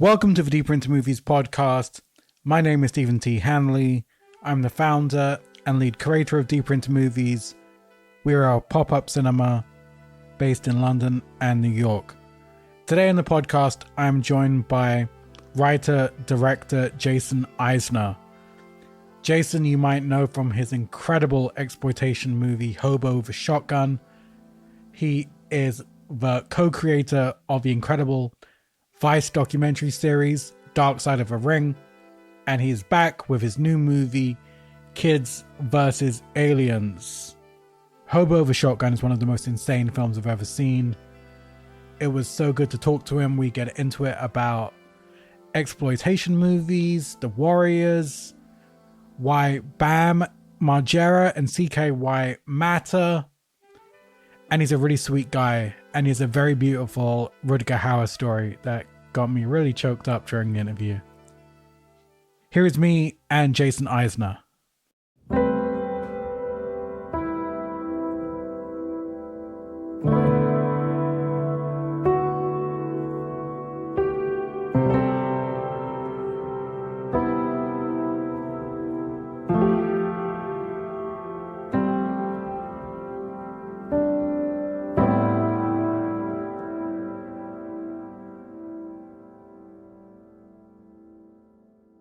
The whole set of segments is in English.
Welcome to the Deeper Into Movies podcast. My name is Stephen T. Hanley. I'm the founder and lead curator of Deeper Into Movies. We are a pop-up cinema based in London and New York. Today on the podcast, I'm joined by writer-director Jason Eisener. Jason, you might know from his incredible exploitation movie Hobo with a Shotgun. He is the co-creator of the incredible Vice documentary series Dark Side of a Ring, and he's back with his new movie Kids vs. Aliens. Hobo with a Shotgun is one of the most insane films I've ever seen. It was so good to talk to him. We get into it about exploitation movies, The Warriors, why Bam Margera and CKY matter, and he's a really sweet guy, and he's a very beautiful Rutger Hauer story that got me really choked up during the interview. Here is me and Jason Eisener.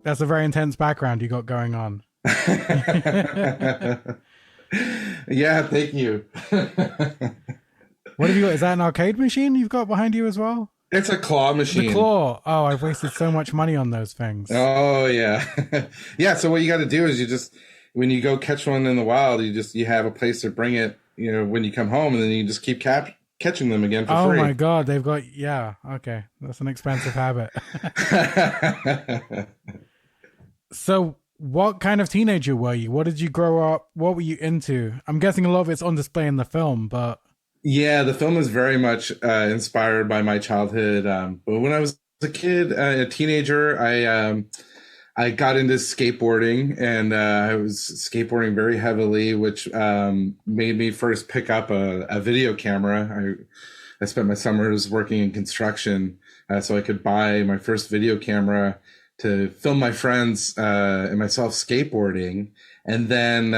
That's a very intense background you got going on. Yeah, thank you. What have you got? Is that an arcade machine you've got behind you as well? It's a claw machine. The claw. Oh, I've wasted so much money on those things. Oh, yeah. Yeah, so what you got to do is you just, when you go catch one in the wild, you have a place to bring it, when you come home, and then you just keep catching them again for free. Oh my God, they've got, yeah, okay. That's an expensive habit. So what kind of teenager were you? What did you grow up? What were you into? I'm guessing a lot of it's on display in the film, but... Yeah, the film is very much inspired by my childhood. But when I was a kid, a teenager, I got into skateboarding, and I was skateboarding very heavily, which made me first pick up a video camera. I spent my summers working in construction, so I could buy my first video camera to film my friends and myself skateboarding. And then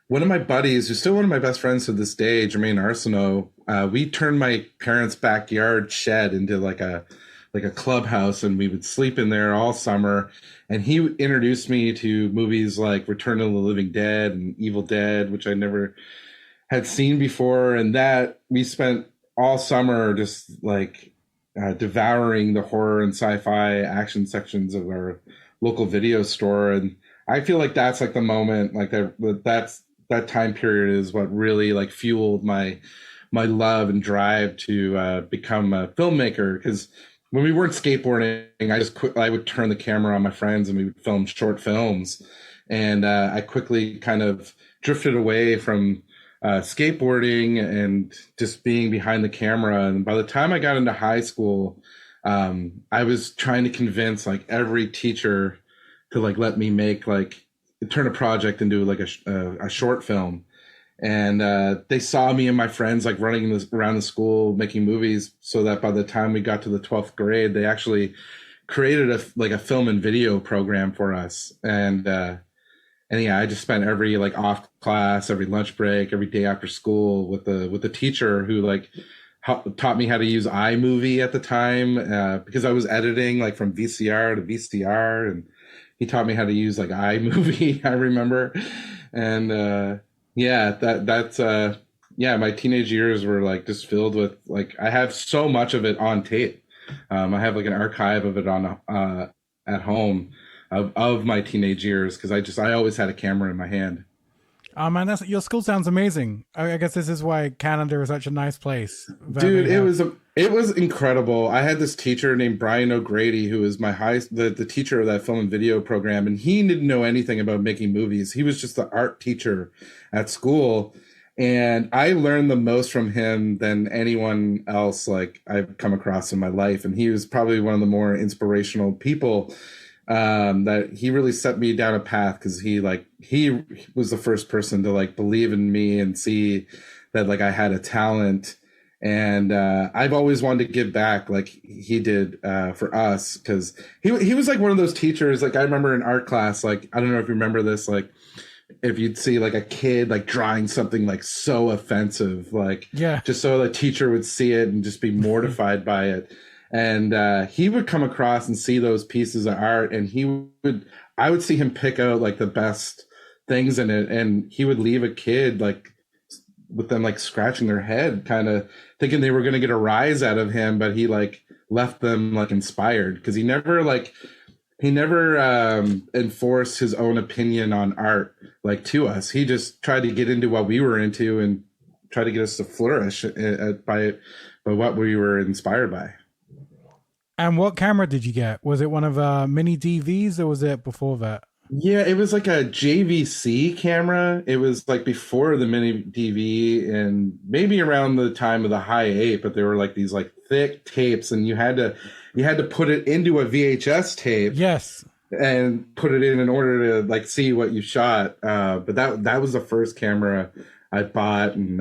one of my buddies, who's still one of my best friends to this day, Jermaine Arsenault, we turned my parents' backyard shed into like a clubhouse, and we would sleep in there all summer. And he introduced me to movies like Return of the Living Dead and Evil Dead, which I never had seen before. And that we spent all summer just like devouring the horror and sci-fi action sections of our local video store. And I feel like that's like the moment, like that time period is what really like fueled my love and drive to become a filmmaker. Because when we weren't skateboarding, I would turn the camera on my friends and we would film short films. And I quickly kind of drifted away from skateboarding and just being behind the camera. And by the time I got into high school, I was trying to convince like every teacher to like let me make like turn a project into like a short film. And they saw me and my friends like running around the school making movies, so that by the time we got to the 12th grade, they actually created a film and video program for us. And yeah, I just spent every like off class, every lunch break, every day after school with the teacher who like taught me how to use iMovie at the time, because I was editing like from VCR to VCR, and he taught me how to use like iMovie. I remember, and that's my teenage years were like just filled with like I have so much of it on tape. I have like an archive of it on at home. Of my teenage years, because I always had a camera in my hand. Oh man, your school sounds amazing. I guess this is why Canada is such a nice place. Dude, it was incredible. I had this teacher named Brian O'Grady, who was the teacher of that film and video program, and he didn't know anything about making movies. He was just the art teacher at school, and I learned the most from him than anyone else like I've come across in my life. And he was probably one of the more inspirational people. That he really set me down a path, because he was the first person to like believe in me and see that like I had a talent And I've always wanted to give back like he did for us, because he was like one of those teachers. Like I remember in art class, like I don't know if you remember this, like if you'd see like a kid like drawing something like so offensive, like Yeah. just so the teacher would see it and just be mortified by it. And he would come across and see those pieces of art, and I would see him pick out like the best things in it, and he would leave a kid like with them like scratching their head, kind of thinking they were going to get a rise out of him, but he like left them like inspired, because he never enforced his own opinion on art like to us. He just tried to get into what we were into and try to get us to flourish by what we were inspired by. And what camera did you get? Was it one of mini DVs or was it before that? Yeah, it was like a JVC camera. It was like before the mini DV and maybe around the time of the high 8, but they were like these like thick tapes, and you had to put it into a VHS tape. Yes. And put it in order to like see what you shot. But that was the first camera I bought, and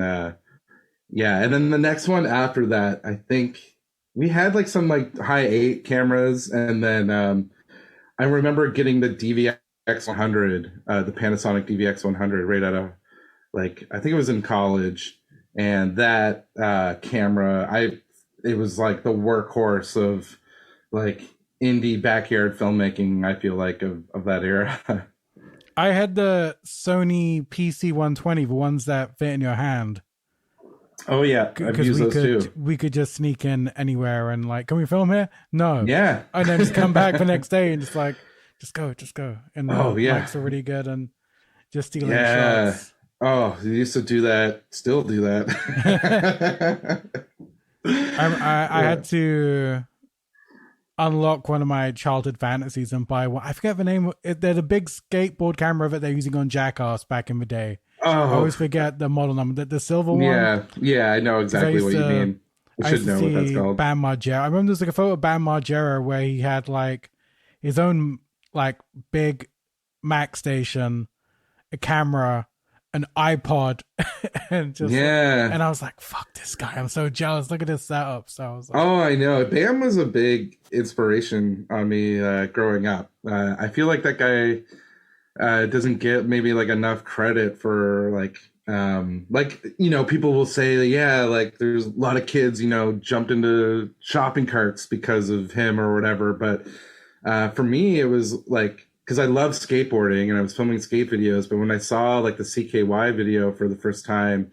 yeah. And then the next one after that, I think we had like some like high 8 cameras, and then I remember getting the DVX 100, the Panasonic DVX 100, right out of like I think it was in college, and that camera, it was like the workhorse of like indie backyard filmmaking, I feel like, of that era. I had the Sony PC 120, the ones that fit in your hand. Oh yeah, I've used those too. We could just sneak in anywhere and like, can we film here? No. Yeah. And then just come back the next day and just like, just go. And the mics are really good and just stealing shots. Oh, you used to do that. Still do that. I had to unlock one of my childhood fantasies and buy one. I forget the name. They're the big skateboard camera that they're using on Jackass back in the day. Oh. I always forget the model number. The silver one. Yeah, I know exactly what you mean. I should know what that's called. Bam Margera. I remember there's like a photo of Bam Margera where he had like his own like big Mac station, a camera, an iPod, and just and I was like, "Fuck this guy! I'm so jealous. Look at this setup." So I was like, "Oh, I know." Bam was a big inspiration on me growing up. I feel like that guy doesn't get maybe like enough credit for like people will say, yeah, like there's a lot of kids jumped into shopping carts because of him or whatever. But for me, it was like, because I love skateboarding and I was filming skate videos, but when I saw like the CKY video for the first time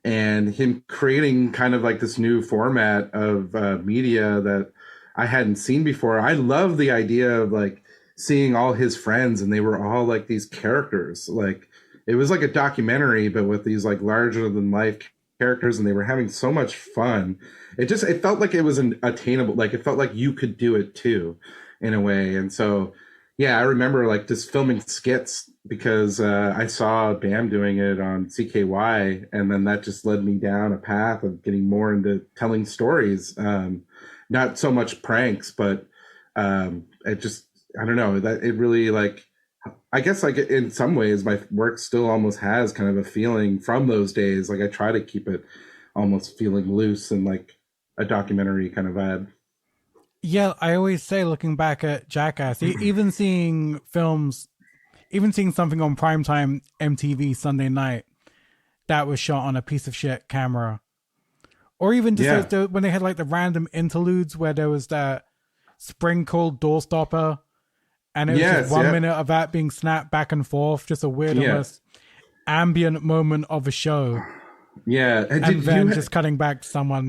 and him creating kind of like this new format of media that I hadn't seen before, I love the idea of like seeing all his friends and they were all like these characters. Like it was like a documentary, but with these like larger than life characters, and they were having so much fun. It felt like it was an attainable, like it felt like you could do it too in a way. And so yeah, I remember like just filming skits because I saw Bam doing it on CKY, and then that just led me down a path of getting more into telling stories. Not so much pranks, but it just, I don't know, that it really like, I guess like in some ways my work still almost has kind of a feeling from those days. Like I try to keep it almost feeling loose and like a documentary kind of vibe. Yeah, I always say, looking back at Jackass, even seeing films, even seeing something on primetime MTV Sunday night that was shot on a piece of shit camera, or even just when they had like the random interludes where there was that spring cold door stopper, and it was just 1 minute of that being snapped back and forth, just a weird almost ambient moment of a show. Yeah, and then just cutting back to someone,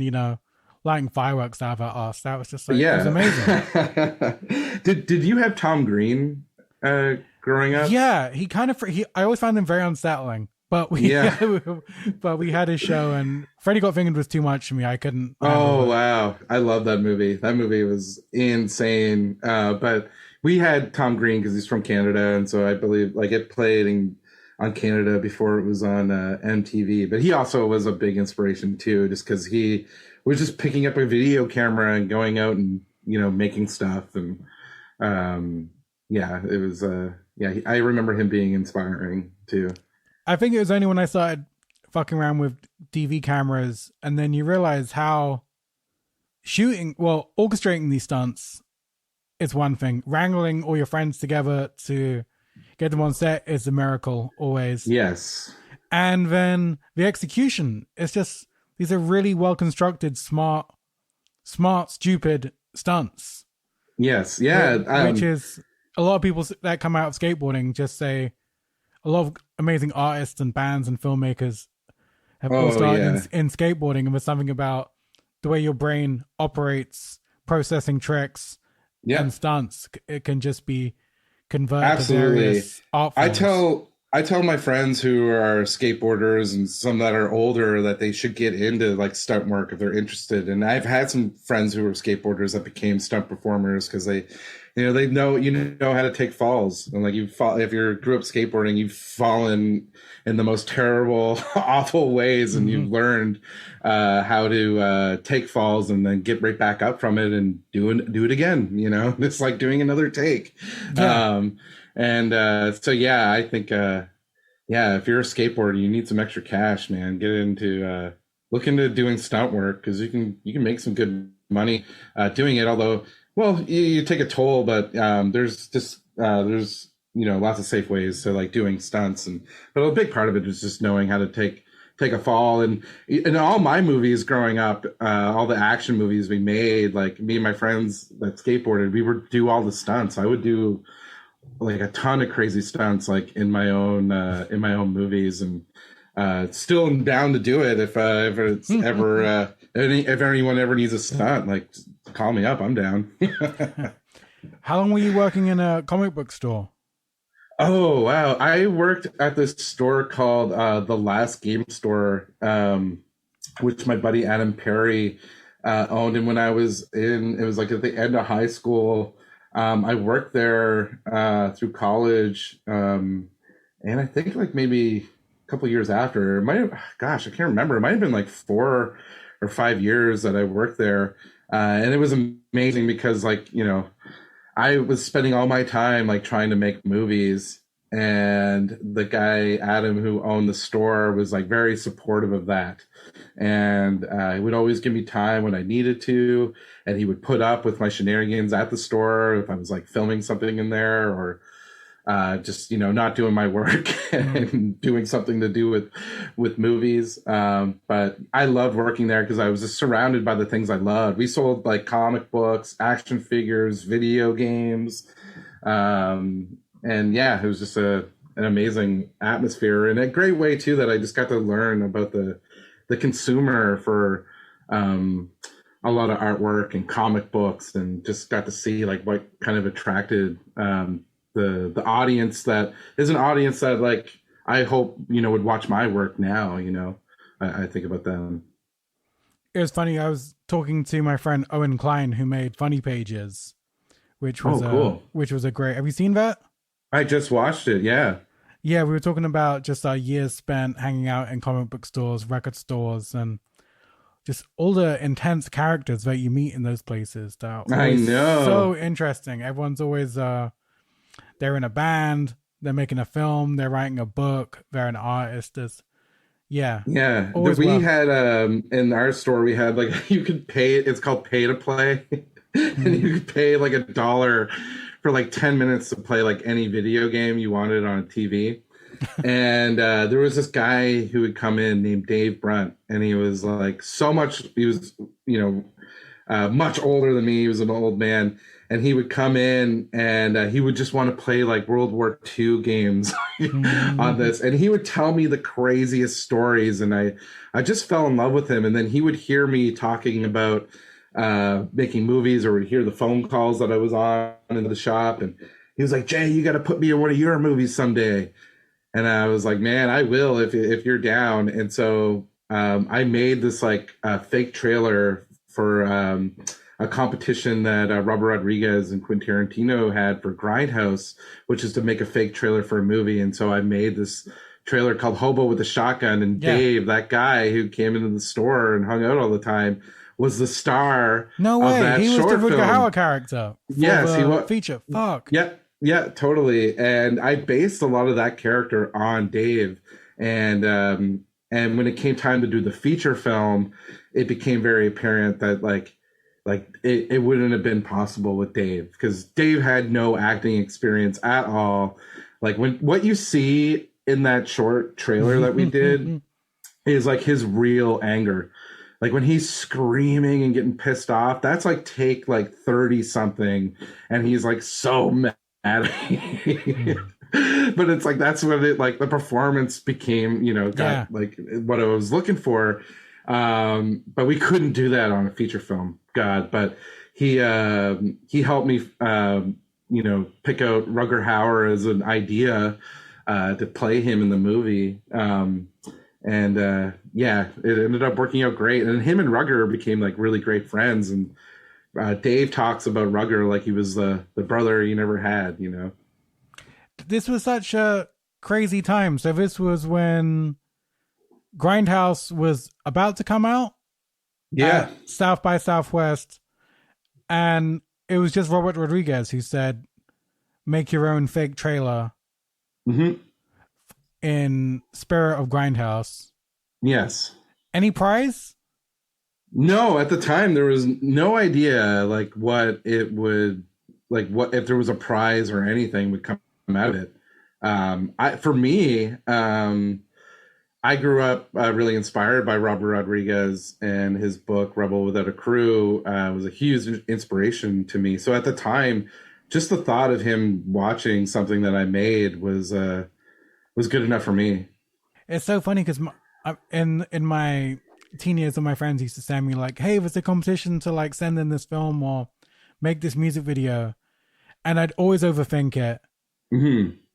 lighting fireworks out of our ass. That was just like, it was amazing. Did you have Tom Green growing up? Yeah, I always found him very unsettling. But we had his show, and Freddy Got Fingered was too much for me. I couldn't. Oh wow, I love that movie. That movie was insane. But we had Tom Green because he's from Canada, and so I believe like it played on Canada before it was on MTV. But he also was a big inspiration too, just because he was just picking up a video camera and going out and making stuff, and it was I remember him being inspiring too. I think it was only when I started fucking around with DV cameras, and then you realize how orchestrating these stunts is one thing. Wrangling all your friends together to get them on set is a miracle always. Yes. And then the execution, it's just, these are really well constructed, smart, stupid stunts. Yes. Yeah. Which is, a lot of people that come out of skateboarding just say, a lot of amazing artists and bands and filmmakers have all started in skateboarding, and there's something about the way your brain operates, processing tricks and stunts. It can just be converted to various art forms. I tell my friends who are skateboarders and some that are older that they should get into like stunt work if they're interested. And I've had some friends who were skateboarders that became stunt performers because they know how to take falls. And like if you grew up skateboarding, you've fallen in the most terrible, awful ways, and you've learned how to take falls and then get right back up from it and do it again. It's like doing another take. Yeah. I think, if you're a skateboarder, you need some extra cash, man. Get into, look into doing stunt work because you can make some good money doing it. Although, well, you take a toll, but there's lots of safe ways to like doing stunts, but a big part of it is just knowing how to take a fall. And in all my movies growing up, all the action movies we made, like me and my friends that skateboarded, we would do all the stunts. I would do like a ton of crazy stunts like in my own movies, and still down to do it if it's ever if anyone ever needs a stunt, like call me up, I'm down. How long were you working in a comic book store? Oh wow, I worked at this store called The Last Game Store, which my buddy Adam Perry owned. And when I was it was like at the end of high school, I worked there through college, and I think like maybe a couple of years after, I can't remember. It might have been like 4 or 5 years that I worked there, and it was amazing because I was spending all my time like trying to make movies, and the guy Adam who owned the store was like very supportive of that, and he would always give me time when I needed to, and he would put up with my shenanigans at the store if I was like filming something in there or just not doing my work and doing something to do with movies. But I loved working there because I was just surrounded by the things I loved. We sold like comic books, action figures, video games, and yeah, it was just an amazing atmosphere, and a great way too that I just got to learn about the consumer for a lot of artwork and comic books, and just got to see like what kind of attracted the audience that is an audience that like I hope would watch my work now. I think about them. It was funny, I was talking to my friend Owen Klein, who made Funny Pages, which was cool. Which was a great, have you seen that? I just watched it. Yeah, we were talking about just our years spent hanging out in comic book stores, record stores, and just all the intense characters that you meet in those places. I know, so interesting. Everyone's always they're in a band, they're making a film, they're writing a book, they're an artist. We had in our store, we had like, you could pay, it's called pay to play. And you could pay like $1 for like 10 minutes to play like any video game you wanted on a TV. And there was this guy who would come in named Dave Brunt, and he was like he was much older than me. He was an old man, and he would come in and he would just want to play like World War II games on this, and he would tell me the craziest stories, and I just fell in love with him. And then he would hear me talking about making movies, or would hear the phone calls that I was on in the shop, and he was like, "Jay, you got to put me in one of your movies someday." And I was like, "Man, I will if you're down." And so I made this like fake trailer for a competition that Robert Rodriguez and Quentin Tarantino had for Grindhouse, which is to make a fake trailer for a movie. And so I made this trailer called Hobo with a Shotgun, and Dave, that guy who came into the store and hung out all the time, was the star. No way. Of that he was short the Rutger film. Hauer character. Yes, he was. Feature. Fuck. Yeah, totally. And I based a lot of that character on Dave, and And when it came time to do the feature film, it became very apparent that it wouldn't have been possible with Dave, because Dave had no acting experience at all. Like when what you see in that short trailer that we did is like his real anger. Like when he's screaming and getting pissed off, that's like take like 30 something, and he's like so mad at me. But it's like that's what it like the performance became, got like what I was looking for. But we couldn't do that on a feature film. God, but he helped me pick out Rutger Hauer as an idea to play him in the movie. It ended up working out great. And him and Rugger became like really great friends. And Dave talks about Rugger like he was the brother he never had, This was such a crazy time. So this was when Grindhouse was about to come out. Yeah. At South by Southwest. And it was just Robert Rodriguez who said, make your own fake trailer. Mm-hmm. In spirit of Grindhouse. Yes. Any prize? No, at the time there was no idea like what it would like what if there was a prize or anything would come out of it. I grew up really inspired by Robert Rodriguez, and his book Rebel Without a Crew was a huge inspiration to me. So at the time, just the thought of him watching something that I made was good enough for me. It's so funny because in my teen years, all my friends used to send me like, hey, there's a competition to like send in this film or make this music video. And I'd always overthink it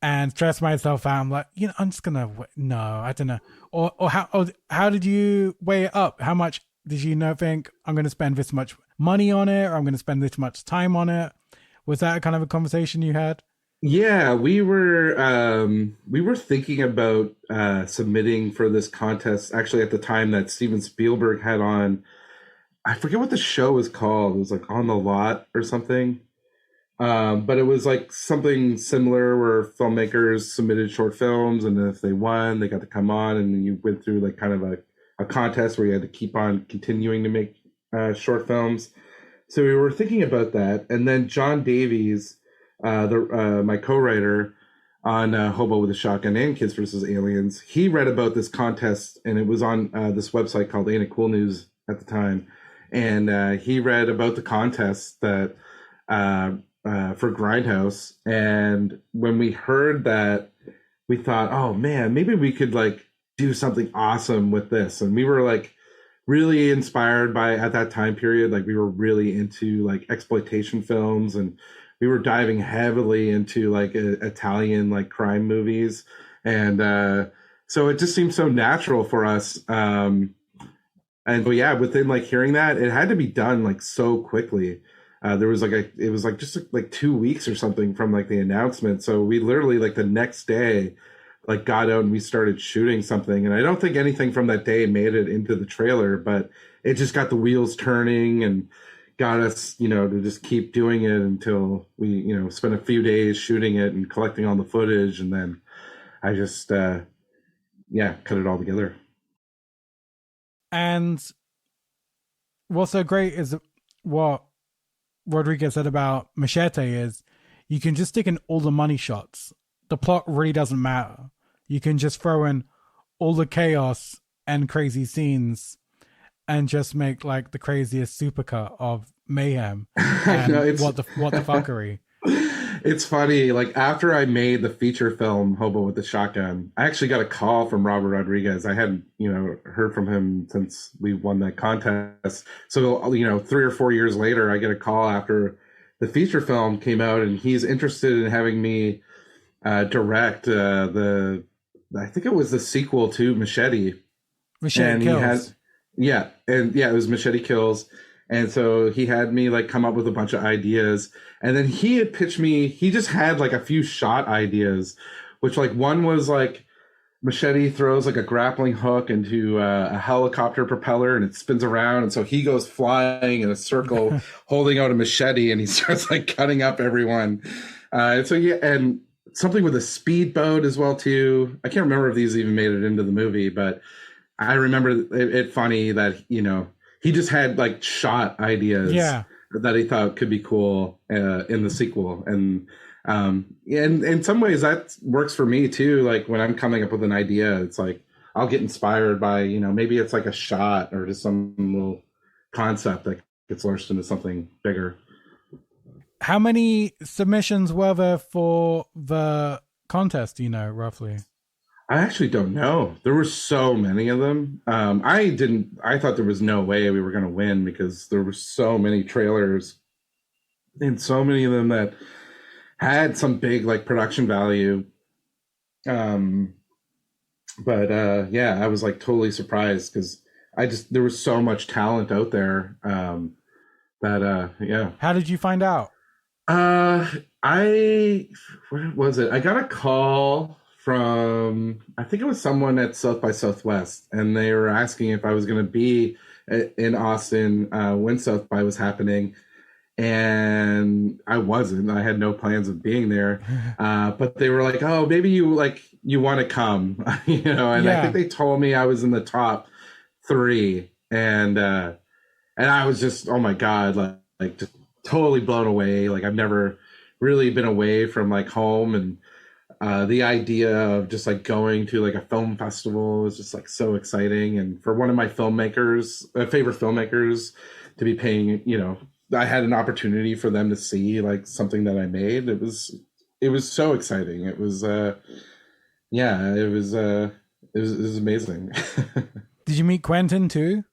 and stress myself out. I'm like, I'm just going to, no, I don't know. Or how did you weigh it up? How much did you think I'm going to spend this much money on it, or I'm going to spend this much time on it? Was that kind of a conversation you had? Yeah, we were thinking about submitting for this contest actually at the time that Steven Spielberg had on. I forget what the show was called. It was like On the Lot or something. But it was like something similar where filmmakers submitted short films, and if they won, they got to come on, and then you went through like kind of a contest where you had to keep on continuing to make short films. So we were thinking about that, and then John Davies, my co-writer on Hobo with a Shotgun and Kids vs. Aliens, he read about this contest, and it was on this website called Ain't It Cool News at the time, and he read about the contest that for Grindhouse, and when we heard that, we thought, oh man, maybe we could like do something awesome with this. And we were like really inspired by, at that time period, like we were really into like exploitation films, and we were diving heavily into like Italian like crime movies, and so it just seemed so natural for us. And so yeah, within like hearing that, it had to be done like so quickly. There was it was like just like 2 weeks or something from like the announcement. So we literally like the next day like got out and we started shooting something. And I don't think anything from that day made it into the trailer, but it just got the wheels turning and got us, to just keep doing it until we, spent a few days shooting it and collecting all the footage. And then I just, cut it all together. And what's so great is what Rodriguez said about Machete is you can just stick in all the money shots. The plot really doesn't matter. You can just throw in all the chaos and crazy scenes and just make like the craziest supercut of mayhem and what the fuckery. It's funny, like after I made the feature film Hobo with the Shotgun, I actually got a call from Robert Rodriguez. I hadn't, heard from him since we won that contest. So, 3 or 4 years later, I get a call after the feature film came out, and he's interested in having me direct I think it was the sequel to Machete. Machete Kills. It was Machete Kills. And so he had me like come up with a bunch of ideas, and then he had pitched me, he just had like a few shot ideas, which like one was like Machete throws like a grappling hook into a helicopter propeller and it spins around. And so he goes flying in a circle holding out a machete, and he starts like cutting up everyone. And something with a speedboat as well too. I can't remember if these even made it into the movie, but I remember it funny that, he just had like shot ideas Yeah. that he thought could be cool in the sequel. And in some ways that works for me too. Like when I'm coming up with an idea, it's like I'll get inspired by, maybe it's like a shot or just some little concept that gets launched into something bigger. How many submissions were there for the contest, roughly? I actually don't know. There were so many of them. I thought there was no way we were going to win because there were so many trailers and so many of them that had some big like production value. Um, but yeah, I was like totally surprised because there was so much talent out there. Yeah. How did you find out? Uh, what was it? I got a call from, I think it was someone at South by Southwest, and they were asking if I was going to be in Austin when South by was happening. And I wasn't. I had no plans of being there. But they were like, "Oh, maybe you want to come," And Yeah. I think they told me I was in the top 3, and I was just, oh my god, like just totally blown away. Like I've never really been away from like home, and the idea of just like going to like a film festival is just like so exciting. And for one of my filmmakers, favorite filmmakers, to be paying, I had an opportunity for them to see like something that I made. It was so exciting. It was yeah, it was amazing. Did you meet Quentin too?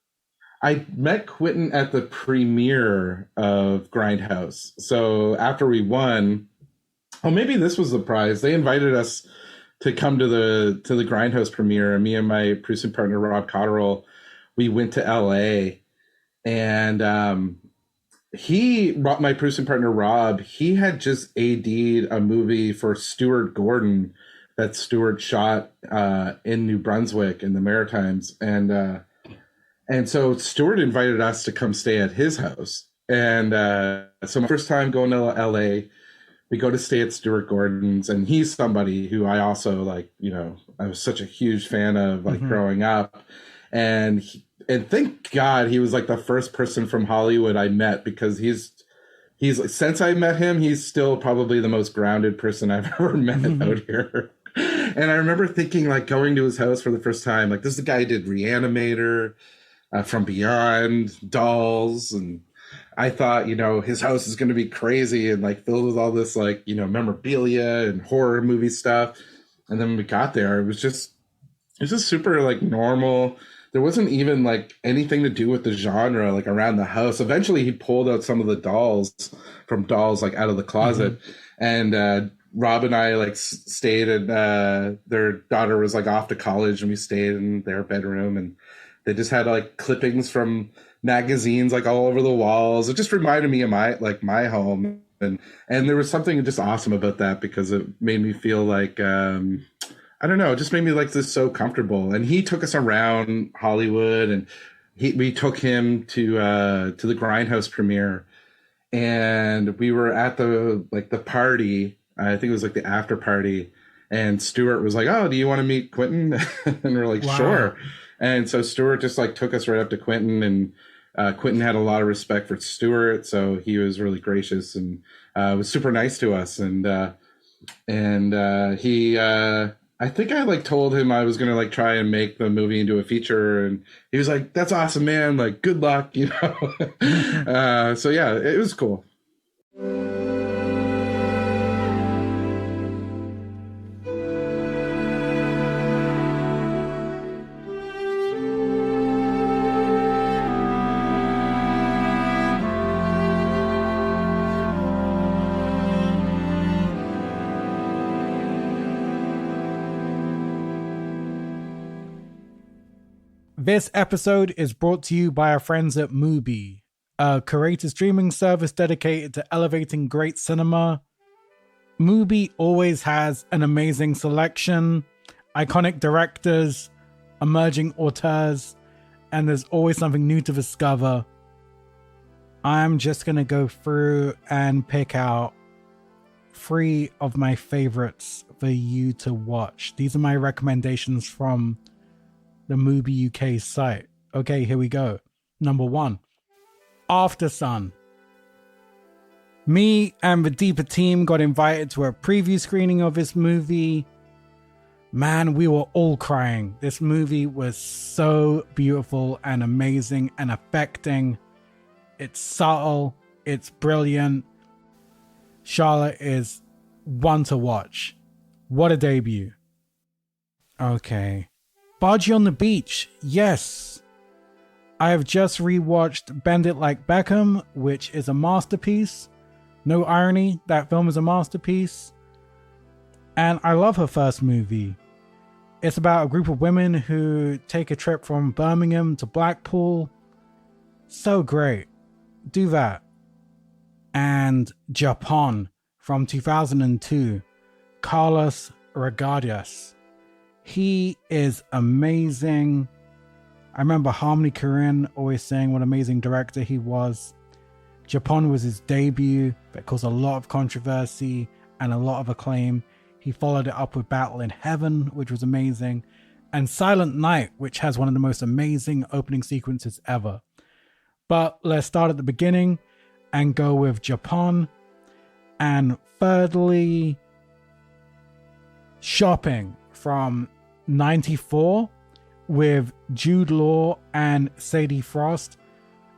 I met Quentin at the premiere of Grindhouse. So after we won, maybe this was the prize. They invited us to come to the Grindhouse premiere, and me and my producing partner Rob Cotterill, we went to LA, and my producing partner Rob, he had just AD'd a movie for Stuart Gordon that Stuart shot in New Brunswick in the Maritimes, and so Stuart invited us to come stay at his house. And so my first time going to LA, we go to stay at Stuart Gordon's, and he's somebody who I also like, I was such a huge fan of like growing up. And thank God he was like the first person from Hollywood I met, because he's since I met him, he's still probably the most grounded person I've ever met out here. And I remember thinking, like, going to his house for the first time, like, this is the guy who did Reanimator, From Beyond, Dolls, and I thought, his house is going to be crazy and like filled with all this like, memorabilia and horror movie stuff. And then when we got there, it was just super like normal. There wasn't even like anything to do with the genre like around the house. Eventually he pulled out some of the dolls like out of the closet, and Rob and I like stayed, and their daughter was like off to college, and we stayed in their bedroom, and they just had like clippings from magazines like all over the walls. It just reminded me of my home, and there was something just awesome about that, because it made me feel like I don't know, it just made me like this so comfortable. And he took us around Hollywood, and we took him to the Grindhouse premiere, and we were at the party. I think it was like the after party, and Stuart was like, "Oh, do you want to meet Quentin?" And we're like, wow. Sure. And so Stuart just like took us right up to Quentin, and Quentin had a lot of respect for Stuart, so he was really gracious and was super nice to us. And he, I think I like told him I was gonna like try and make the movie into a feature, and he was like, "That's awesome, man! Like, good luck," So yeah, it was cool. This episode is brought to you by our friends at Mubi, a curated streaming service dedicated to elevating great cinema. Mubi always has an amazing selection, iconic directors, emerging auteurs, and there's always something new to discover. I'm just going to go through and pick out 3 of my favorites for you to watch. These are my recommendations from the Mubi UK site. Okay, here we go. Number 1, After Sun. Me and the Deeper team got invited to a preview screening of this movie. Man, we were all crying. This movie was so beautiful and amazing and affecting. It's subtle. It's brilliant. Charlotte is one to watch. What a debut. Okay. Bargy on the Beach. Yes. I have just rewatched Bend It Like Beckham, which is a masterpiece. No irony, that film is a masterpiece. And I love her first movie. It's about a group of women who take a trip from Birmingham to Blackpool. So great. Do that. And Japan from 2002. Carlos Regardez. He is amazing. I remember Harmony Korine always saying what an amazing director he was. Japan was his debut that caused a lot of controversy and a lot of acclaim. He followed it up with Battle in Heaven, which was amazing, and Silent Night, which has one of the most amazing opening sequences ever. But let's start at the beginning and go with Japan. And thirdly, Shopping from 94 with Jude Law and Sadie Frost,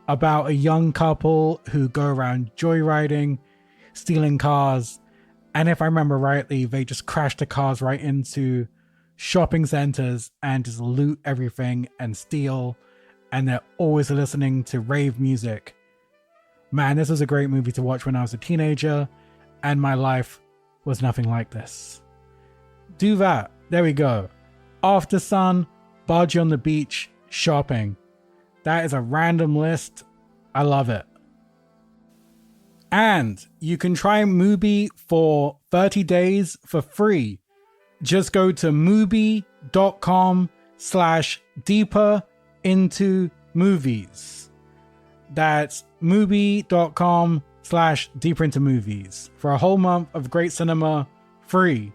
about a young couple who go around joyriding, stealing cars, and if I remember rightly, they just crash the cars right into shopping centers and just loot everything and steal, and they're always listening to rave music. Man, this was a great movie to watch when I was a teenager, and my life was nothing like this. Do that. There we go. After Sun, Bargy on the Beach, Shopping. That is a random list. I love it. And you can try Mubi for 30 days for free. Just go to mubi.com/deeper into movies. That's mubi.com/deeper into movies for a whole month of great cinema free.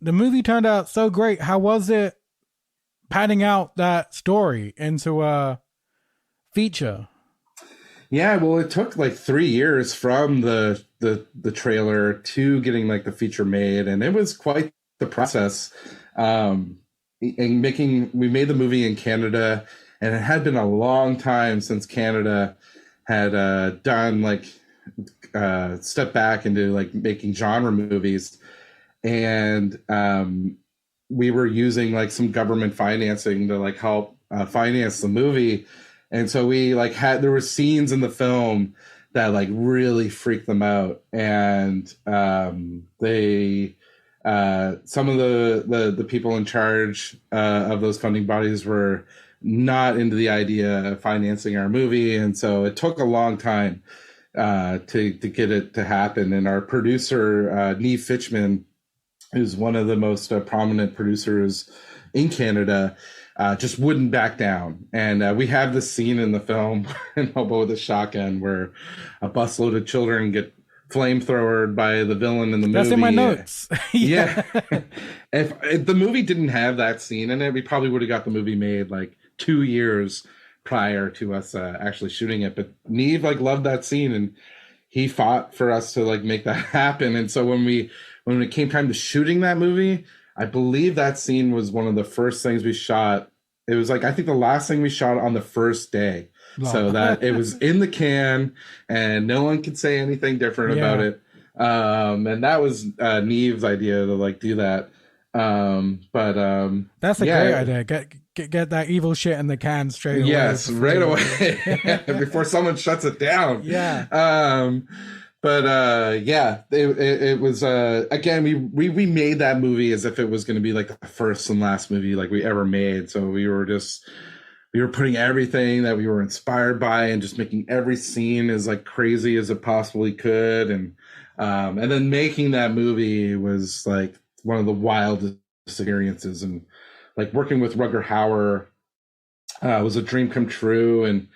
The movie turned out so great. How was it padding out that story into a feature? Yeah, well, it took like 3 years from the trailer to getting like the feature made, and it was quite the process. And we made the movie in Canada, and it had been a long time since Canada had done like step back into like making genre movies. And we were using like some government financing to like help finance the movie. And so we like there were scenes in the film that like really freaked them out. And they some of the people in charge of those funding bodies were not into the idea of financing our movie. And so it took a long time to get it to happen. And our producer, Neve Fitchman, who's one of the most prominent producers in Canada, just wouldn't back down. And we have this scene in the film in Hobo with a Shotgun where a busload of children get flamethrowered by the villain in the movie. That's in my notes. Yeah. if the movie didn't have that scene in it, we probably would have got the movie made like 2 years prior to us actually shooting it. But Neve like loved that scene, and he fought for us to like make that happen. And so when it came time to shooting that movie, I believe that scene was one of the first things we shot. It was like, I think the last thing we shot on the first day. Wow. So that it was in the can and no one could say anything different about it. And that was Neve's idea to like do that. That's a great idea. Get that evil shit in the can straight away. Yes, right away before someone shuts it down. Yeah. But yeah, it was again, we made that movie as if it was going to be like the first and last movie like we ever made. So we were putting everything that we were inspired by and just making every scene as like crazy as it possibly could. And then making that movie was like one of the wildest experiences. And like working with Rutger Hauer was a dream come true. And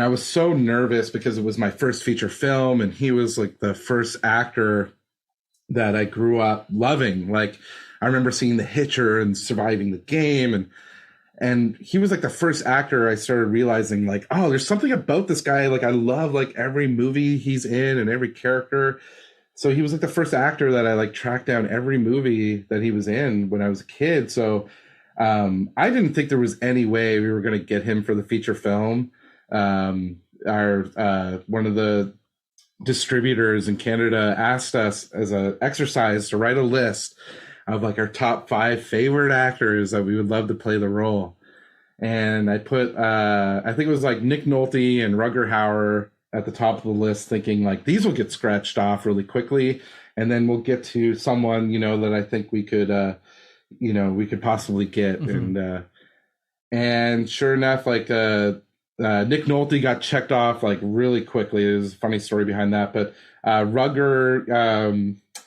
I was so nervous because it was my first feature film, and he was like the first actor that I grew up loving. Like I remember seeing The Hitcher and Surviving the Game, and he was like the first actor I started realizing like, oh, there's something about this guy. Like I love like every movie he's in and every character. So he was like the first actor that I like tracked down every movie that he was in when I was a kid. So I didn't think there was any way we were going to get him for the feature film. Our one of the distributors in Canada asked us as an exercise to write a list of like our top 5 favorite actors that we would love to play the role. And I put, I think it was like Nick Nolte and Rutger Hauer at the top of the list, thinking like these will get scratched off really quickly. And then we'll get to someone, you know, that I think we could, you know, we could possibly get. And sure enough, like, Nick Nolte got checked off like really quickly. There's a funny story behind that, but Rugger,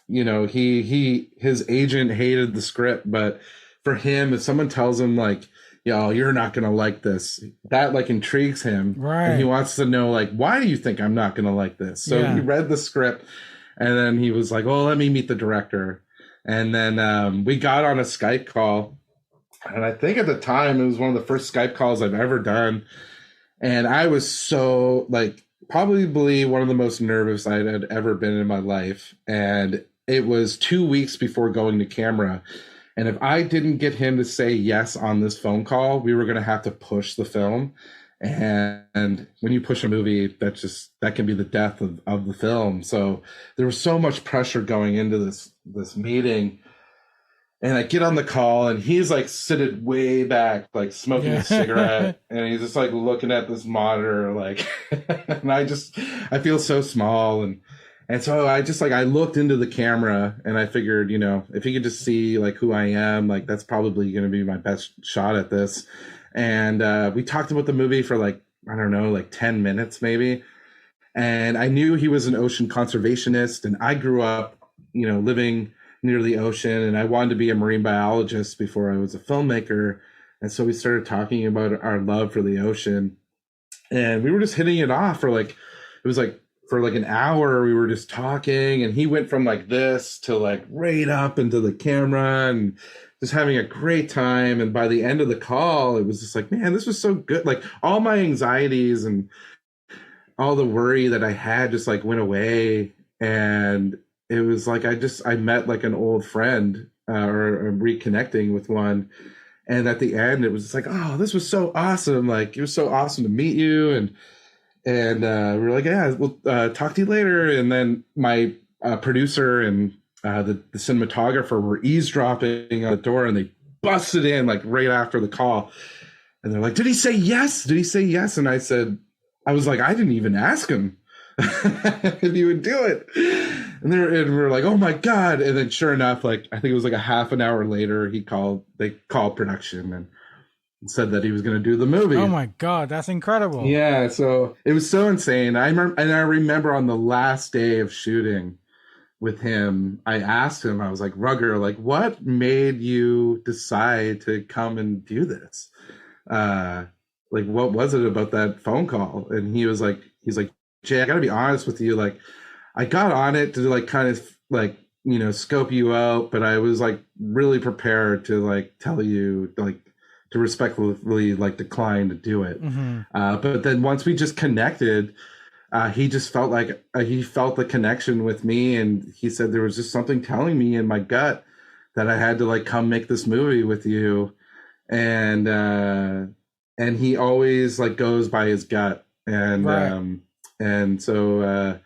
you know, his agent hated the script, but for him, if someone tells him like, yo, you're not gonna like this, that like intrigues him, right? And he wants to know like, why do you think I'm not gonna like this? So he read the script, and then he was like, oh, let me meet the director, and then we got on a Skype call, and I think at the time it was one of the first Skype calls I've ever done. And I was so like probably one of the most nervous I had ever been in my life. And it was 2 weeks before going to camera. And if I didn't get him to say yes on this phone call, we were going to have to push the film. And when you push a movie, that can be the death of the film. So there was so much pressure going into this meeting. And I get on the call, and he's like sitting way back, like smoking a cigarette, and he's just like looking at this monitor, like, and I feel so small, and so I looked into the camera, and I figured, you know, if he could just see like who I am, like that's probably going to be my best shot at this. And we talked about the movie for like, I don't know, like 10 minutes maybe, and I knew he was an ocean conservationist, and I grew up, you know, living near the ocean, and I wanted to be a marine biologist before I was a filmmaker. And so we started talking about our love for the ocean, and we were just hitting it off for like, it was like for like an hour we were just talking, and he went from like this to like right up into the camera and just having a great time. And by the end of the call, it was just like, man, this was so good. Like all my anxieties and all the worry that I had just like went away. And it was like I met like an old friend, or reconnecting with one. And at the end, it was just like, oh, this was so awesome. Like, it was so awesome to meet you. And we were like, yeah, we'll talk to you later. And then my producer and the cinematographer were eavesdropping on the door, and they busted in like right after the call. And they're like, did he say yes? Did he say yes? And I was like, I didn't even ask him if he would do it. And we were like, oh my God. And then sure enough, like, I think it was like a half an hour later, they called production and said that he was going to do the movie. Oh my God, that's incredible. Yeah. So it was so insane. I remember on the last day of shooting with him, I asked him, I was like, Rugger, like, what made you decide to come and do this? Like, what was it about that phone call? And he's like, Jay, I gotta be honest with you. Like, I got on it to like kind of like, you know, scope you out, but I was like really prepared to like tell you like to respectfully like decline to do it. But then once we just connected, he just felt like he felt the connection with me, and he said there was just something telling me in my gut that I had to like come make this movie with you. And he always like goes by his gut, and right. And so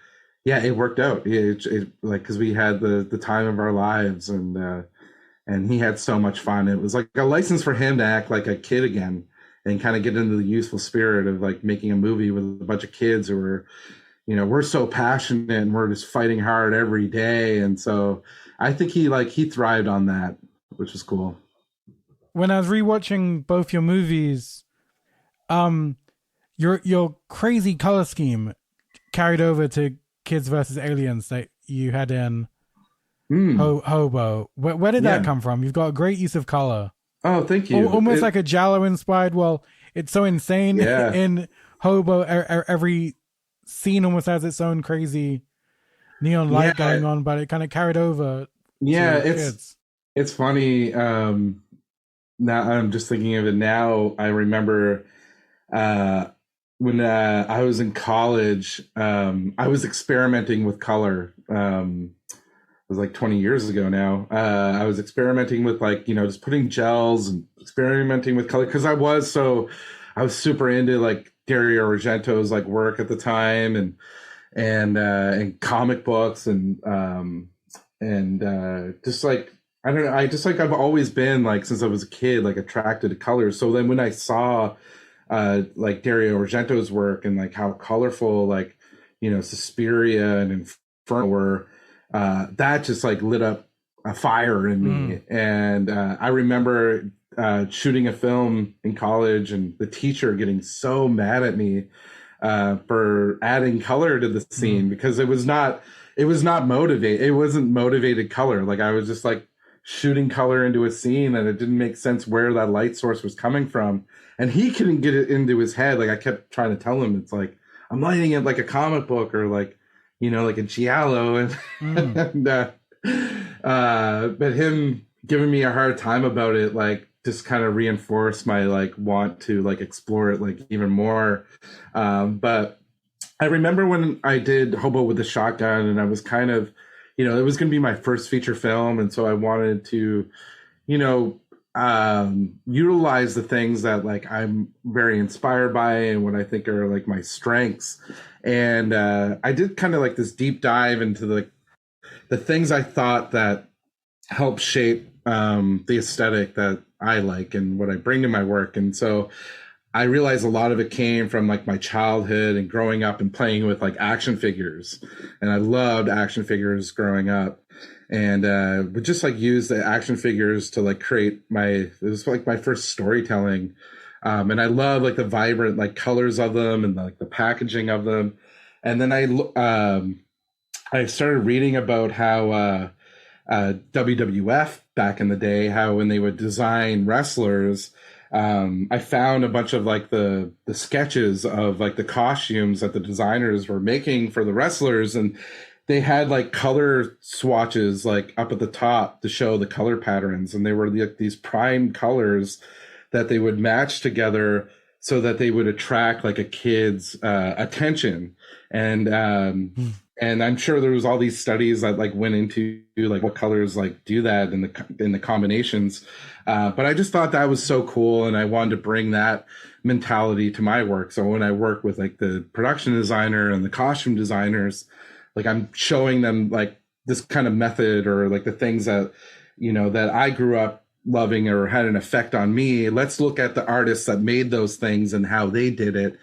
yeah, it worked out. It like, because we had the time of our lives, and he had so much fun. It was like a license for him to act like a kid again and kind of get into the youthful spirit of like making a movie with a bunch of kids who were, we're so passionate and we're just fighting hard every day. And so I think he thrived on that, which was cool. When I was rewatching both your movies, your crazy color scheme carried over to Kids versus Aliens that you had in Hobo. Where did that come from? You've got a great use of color. Oh, thank you. Almost like a Giallo inspired. Well, it's so insane in Hobo. Every scene almost has its own crazy neon light going on, but it kind of carried over. Yeah, to Kids. It's funny. Now I'm just thinking of it now. I remember when I was in college, I was experimenting with color. It was like 20 years ago now. I was experimenting with just putting gels and experimenting with color because I was super into like Dario Argento's like work at the time and comic books and just like, I don't know. I just like, I've always been like, since I was a kid, like attracted to colors. So then when I saw like Dario Argento's work and like how colorful, like, Suspiria and Inferno were, that just like lit up a fire in me. And I remember shooting a film in college and the teacher getting so mad at me for adding color to the scene because it wasn't motivated color. Like I was just like shooting color into a scene and it didn't make sense where that light source was coming from. And he couldn't get it into his head. Like I kept trying to tell him, it's like, I'm lighting it like a comic book or like, like a Giallo. And, but him giving me a hard time about it, like just kind of reinforced my like want to like explore it like even more. But I remember when I did Hobo with the Shotgun and I was kind of, it was going to be my first feature film. And so I wanted to, utilize the things that like I'm very inspired by and what I think are like my strengths. And I did kind of like this deep dive into the things I thought that help shape the aesthetic that I like and what I bring to my work. And so I realized a lot of it came from like my childhood and growing up and playing with like action figures. And I loved action figures growing up. And would just like use the action figures to like create it was like my first storytelling. And I love like the vibrant like colors of them and like the packaging of them. And then I started reading about how WWF back in the day, how when they would design wrestlers, I found a bunch of like the sketches of like the costumes that the designers were making for the wrestlers, and they had like color swatches like up at the top to show the color patterns, and they were like these prime colors that they would match together so that they would attract like a kid's attention. And I'm sure there was all these studies that like went into like what colors like do that in the combinations. But I just thought that was so cool, and I wanted to bring that mentality to my work. So when I work with like the production designer and the costume designers, like I'm showing them like this kind of method or like the things that, that I grew up loving or had an effect on me. Let's look at the artists that made those things and how they did it.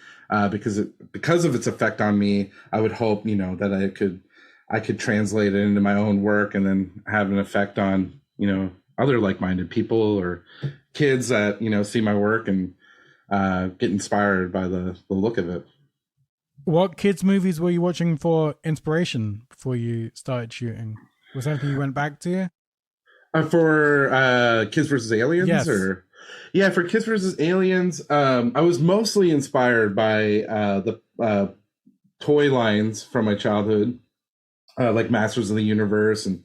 Because of its effect on me, I would hope, that I could translate it into my own work and then have an effect on, other like-minded people or kids that, see my work and get inspired by the look of it. What kids' movies were you watching for inspiration before you started shooting? Was there anything you went back to? For Kids versus Aliens? Yes. Yeah, for Kids versus Aliens, I was mostly inspired by the toy lines from my childhood, like Masters of the Universe and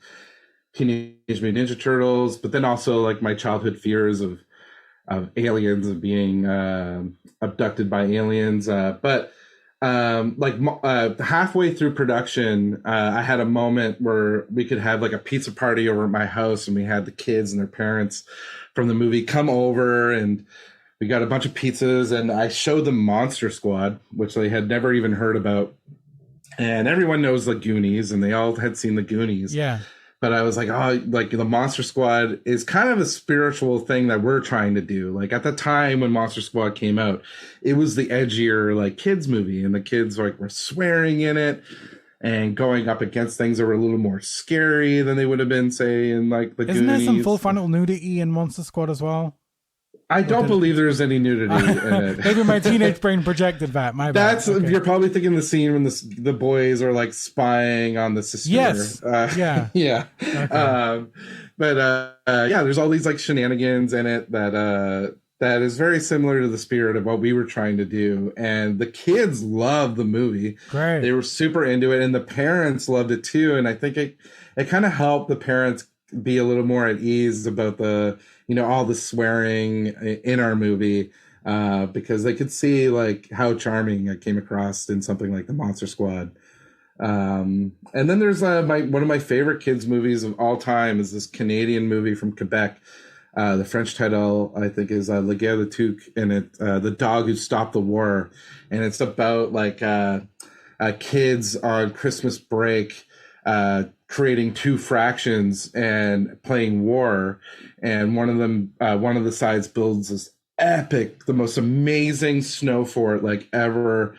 Teenage Mutant Ninja Turtles, but then also like my childhood fears of aliens and being abducted by aliens. But halfway through production, I had a moment where we could have like a pizza party over at my house, and we had the kids and their parents from the movie come over, and we got a bunch of pizzas, and I showed them Monster Squad, which they had never even heard about. And everyone knows the Goonies, and they all had seen the Goonies. Yeah. but I was like, oh, like the Monster Squad is kind of a spiritual thing that we're trying to do. Like at the time when Monster Squad came out, it was the edgier like kids movie, and the kids like were swearing in it and going up against things that were a little more scary than they would have been, say, in like the Isn't there Goonies. some full frontal nudity in Monster Squad as well? I don't believe there's any nudity in it. Maybe my teenage brain projected that. My bad. That's okay. You're probably thinking the scene when the boys are like spying on the sister. Yes. Yeah. Yeah. Okay. Yeah, there's all these like shenanigans in it that is very similar to the spirit of what we were trying to do. And the kids loved the movie. Great. They were super into it, and the parents loved it too. And I think it kind of helped the parents be a little more at ease about the, all the swearing in our movie, because they could see like how charming I came across in something like the Monster Squad. And then there's one of my favorite kids movies of all time is this Canadian movie from Quebec. The French title, I think, is Le Guerre de Tuc, and it the dog who stopped the war. And it's about like kids on Christmas break creating two fractions and playing war. And one of the sides builds this epic, the most amazing snow fort like ever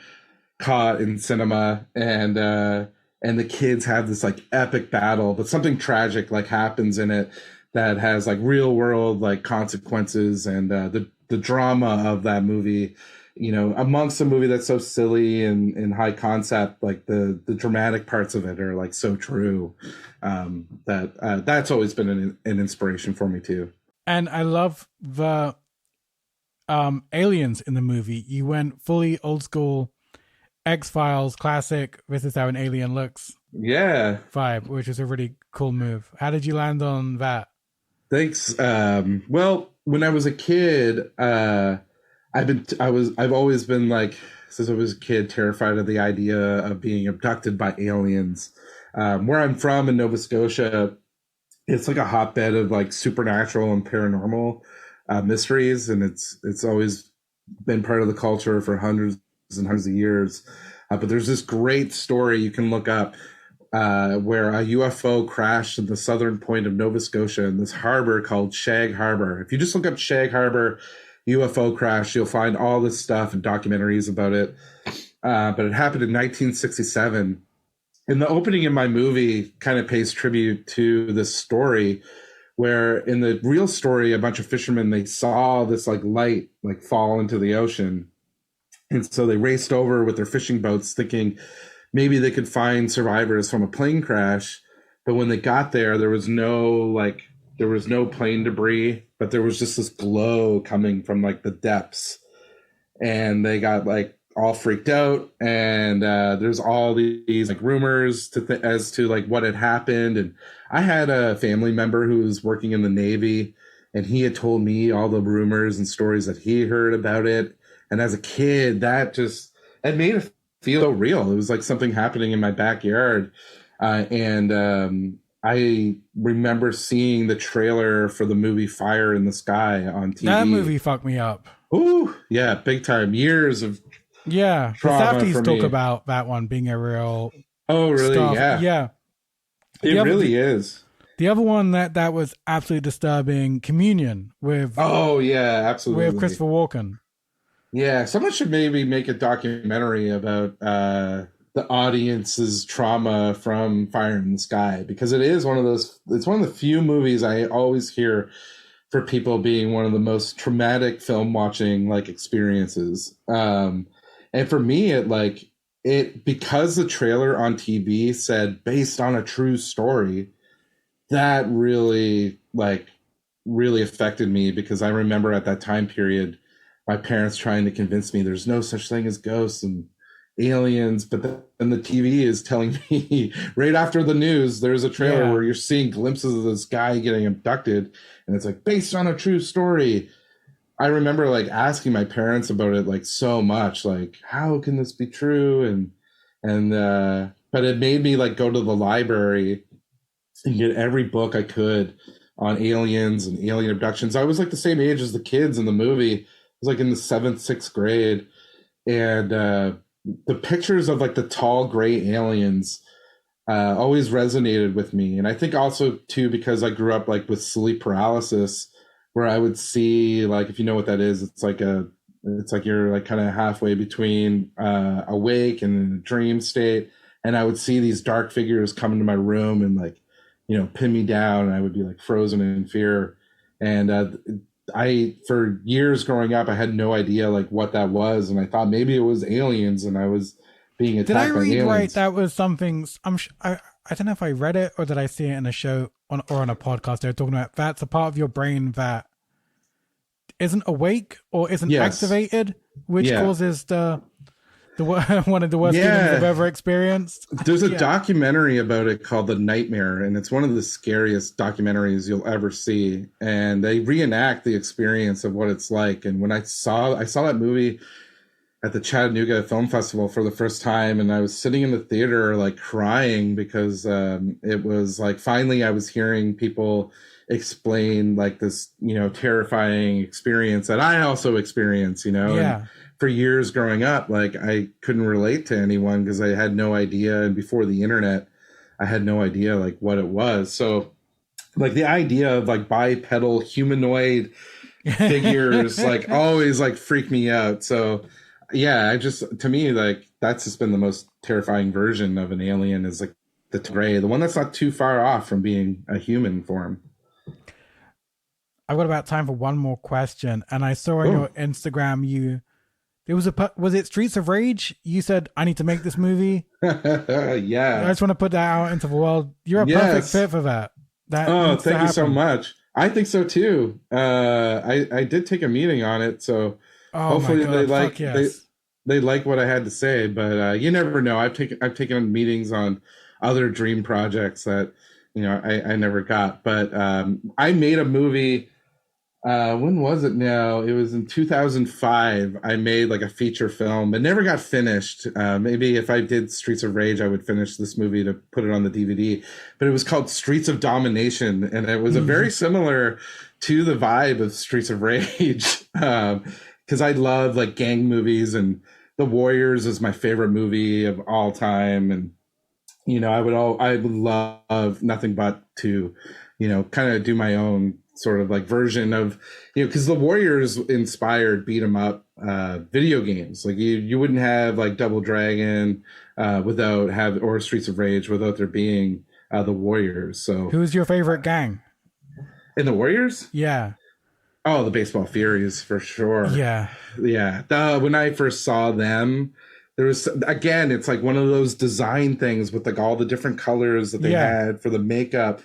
caught in cinema. And the kids have this like epic battle, but something tragic like happens in it that has like real world like consequences. And the drama of that movie, amongst a movie that's so silly and high concept, like the dramatic parts of it are like so true. That's always been an inspiration for me too. And I love the aliens in the movie. You went fully old school X-Files classic, this is how an alien looks vibe, which is a really cool move. How did you land on that? Thanks. Well, when I was a kid, I've always been like, since I was a kid, terrified of the idea of being abducted by aliens. Where I'm from in Nova Scotia, it's like a hotbed of like supernatural and paranormal mysteries, and it's always been part of the culture for hundreds and hundreds of years. But there's this great story you can look up where a UFO crashed in the southern point of Nova Scotia in this harbor called Shag Harbor. If you just look up Shag Harbor UFO crash, you'll find all this stuff and documentaries about it. But it happened in 1967. And the opening in my movie kind of pays tribute to this story, where in the real story, a bunch of fishermen, they saw this like light like fall into the ocean. And so they raced over with their fishing boats thinking maybe they could find survivors from a plane crash. But when they got there, there was no plane debris, but there was just this glow coming from like the depths. And they got like all freaked out. And there's all these like rumors as to like what had happened. And I had a family member who was working in the Navy, and he had told me all the rumors and stories that he heard about it. And as a kid, that made it feel so real. It was like something happening in my backyard. I remember seeing the trailer for the movie Fire in the Sky on TV. That movie fucked me up. Ooh, yeah, big time. Years of the Safdies talk about that one being a real. Oh, really? Stuff. Yeah. It really is. The other one that was absolutely disturbing, Communion with. Oh yeah, absolutely. With Christopher Walken. Yeah, someone should maybe make a documentary about the audience's trauma from Fire in the Sky, because it's one of the few movies I always hear for people being one of the most traumatic film watching like experiences. And for me, because the trailer on TV said based on a true story, that really affected me, because I remember at that time period my parents trying to convince me there's no such thing as ghosts and aliens, but then the TV is telling me right after the news there's a trailer where you're seeing glimpses of this guy getting abducted, and it's like based on a true story. I remember like asking my parents about it like so much, like how can this be true, but it made me like go to the library and get every book I could on aliens and alien abductions. I was like the same age as the kids in the movie. I was like in the 7th, 6th grade. And the pictures of like the tall gray aliens always resonated with me. And I think also too because I grew up like with sleep paralysis, where I would see, like, if you know what that is, it's like you're like kind of halfway between awake and in a dream state, and I would see these dark figures come into my room and like, pin me down, and I would be like frozen in fear. And I, for years growing up, I had no idea like what that was, and I thought maybe it was aliens, and I was being Did I attacked by read aliens. right? That was something. I don't know if I read it or did I see it in a show or on a podcast. They were talking about that's a part of your brain that isn't awake or isn't activated, which causes the one of the worst feelings I've ever experienced. There's a documentary about it called The Nightmare, and it's one of the scariest documentaries you'll ever see. And they reenact the experience of what it's like. And when I saw that movie at the Chattanooga Film Festival for the first time, and I was sitting in the theater like crying because it was like finally I was hearing people explain like this, terrifying experience that I also experienced, And for years growing up, like I couldn't relate to anyone because I had no idea. And before the internet, I had no idea like what it was. So like the idea of like bipedal humanoid figures like always like freaked me out. So yeah, to me, like that's just been the most terrifying version of an alien is like the one that's not too far off from being a human form. I've got about time for one more question. And I saw on your Instagram, was it Streets of Rage? You said, I need to make this movie. Yeah. I just want to put that out into the world. You're a perfect fit for that. Thank you so much. I think so too. I did take a meeting on it. So hopefully they like what I had to say, but you never know. I've taken meetings on other dream projects that, I never got, but I made a movie. When was it now? It was in 2005. I made like a feature film. It never got finished. Maybe if I did Streets of Rage, I would finish this movie to put it on the DVD. But it was called Streets of Domination. And it was a very similar to the vibe of Streets of Rage. Because I love like gang movies, and The Warriors is my favorite movie of all time. And, I would love nothing but to, kind of do my own sort of like version of, because The Warriors inspired beat 'em up video games. Like you wouldn't have like Double Dragon or Streets of Rage without there being The Warriors. So who's your favorite gang in The Warriors? Yeah. Oh, the Baseball Furies for sure. Yeah. When I first saw them, there was, again, it's like one of those design things with like all the different colors that they had for the makeup.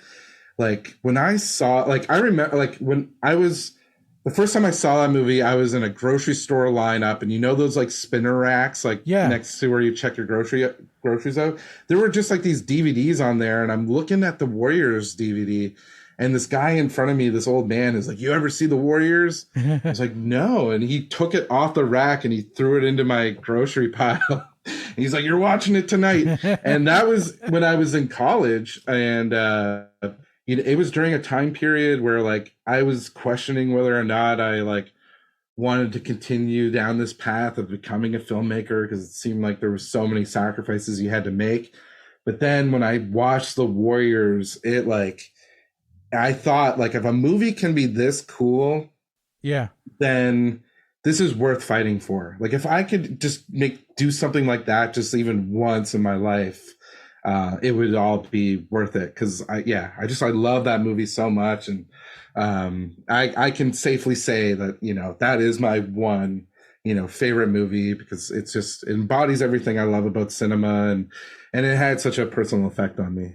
Like when I saw, like I remember, like when I was, the first time I saw that movie, I was in a grocery store lineup, and those like spinner racks, like next to where you check your groceries out. There were just like these DVDs on there, and I'm looking at the Warriors DVD, and this guy in front of me, this old man, is like, "You ever see the Warriors?" I was like, "No," and he took it off the rack and he threw it into my grocery pile. And he's like, "You're watching it tonight," and that was when I was in college, and it was during a time period where like I was questioning whether or not I like wanted to continue down this path of becoming a filmmaker, because it seemed like there were so many sacrifices you had to make. But then when I watched The Warriors, I thought like if a movie can be this cool, then this is worth fighting for. Like if I could just do something like that just even once in my life, it would all be worth it. Because I love that movie so much, and I can safely say that that is my one favorite movie, because it embodies everything I love about cinema, and it had such a personal effect on me.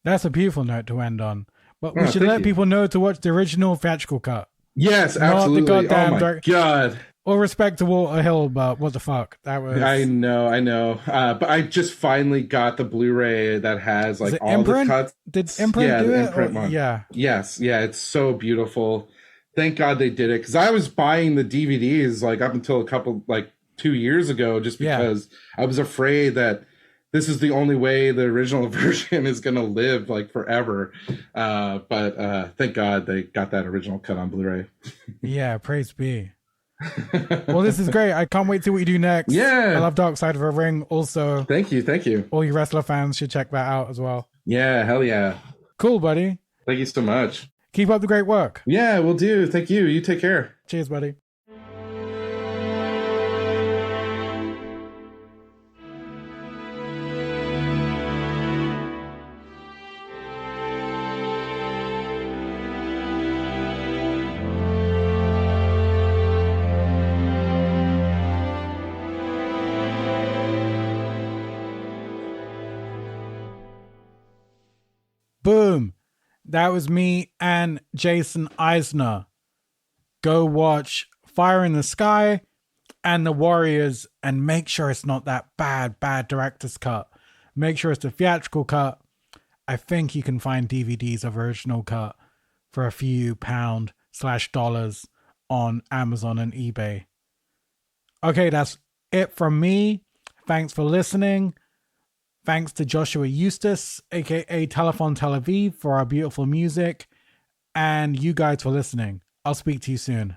That's a beautiful note to end on. But we should let people know to watch the original theatrical cut. Yes, absolutely. Not the goddamn God. All respect to Walter Hill, but what the fuck? That was. I know. But I just finally got the Blu-ray that has like all Imprint? the cuts. Did Imprint do it? Imprint one. Yeah. Yes. Yeah. It's so beautiful. Thank God they did it, because I was buying the DVDs like up until 2 years ago, just because I was afraid that this is the only way the original version is going to live like forever. But thank God they got that original cut on Blu-ray. Yeah, praise be. Well, this is great. I can't wait to see what you do next. Yeah. I love Dark Side of a Ring. Also, Thank you. all you wrestler fans should check that out as well. Yeah, hell yeah. Cool, buddy. Thank you so much. Keep up the great work. Yeah, we'll do. Thank you. You take care. Cheers, buddy. Boom. That was me and Jason Eisener. Go watch Fire in the Sky and The Warriors and make sure it's not that bad director's cut. Make sure it's the theatrical cut. I think you can find DVDs of original cut for a few pound/dollars on Amazon and eBay. Okay, that's it from me. Thanks for listening. Thanks to Joshua Eustace, aka Telephone Tel Aviv, for our beautiful music. And you guys for listening. I'll speak to you soon.